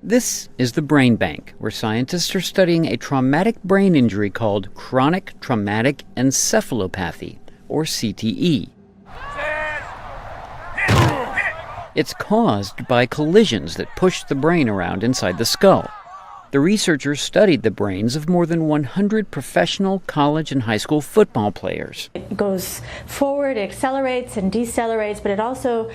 This is the Brain Bank, where scientists are studying a traumatic brain injury called chronic traumatic encephalopathy, or CTE. It's caused by collisions that push the brain around inside the skull. The researchers studied the brains of more than 100 professional college and high school football players. It goes forward, it accelerates and decelerates, but it also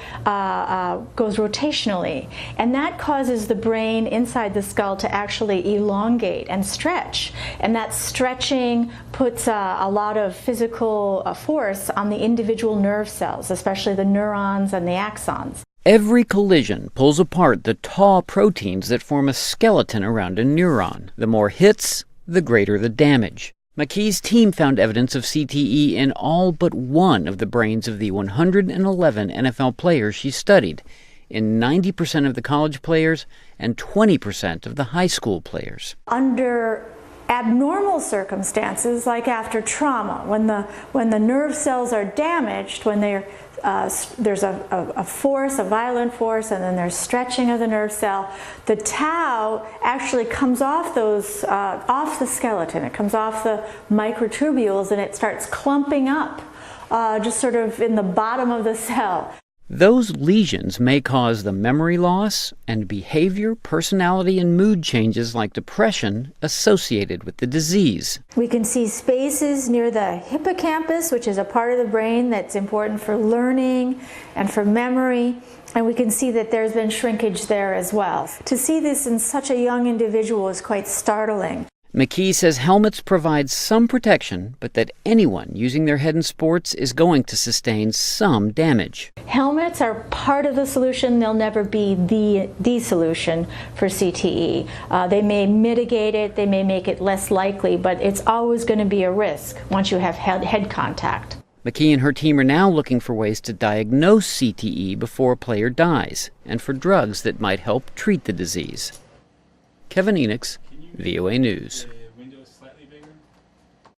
goes rotationally. And that causes the brain inside the skull to actually elongate and stretch. And that stretching puts a lot of physical force on the individual nerve cells, especially the neurons and the axons. Every collision pulls apart the tau proteins that form a skeleton around a neuron. The more hits, the greater the damage. McKee's team found evidence of CTE in all but one of the brains of the 111 NFL players she studied, in 90% of the college players and 20% of the high school players. Under abnormal circumstances, like after trauma, when the nerve cells are damaged, when there's a force, a violent force, and then there's stretching of the nerve cell, the tau actually comes off off the skeleton. It comes off the microtubules and it starts clumping up just sort of in the bottom of the cell. Those lesions may cause the memory loss and behavior, personality, and mood changes like depression associated with the disease. We can see spaces near the hippocampus, which is a part of the brain that's important for learning and for memory, and we can see that there's been shrinkage there as well. To see this in such a young individual is quite startling. McKee says helmets provide some protection, but that anyone using their head in sports is going to sustain some damage. Helmets are part of the solution. They'll never be the solution for CTE. They may mitigate it, they may make it less likely, but it's always going to be a risk once you have head contact. McKee and her team are now looking for ways to diagnose CTE before a player dies, and for drugs that might help treat the disease. Kevin Enochs, VOA News.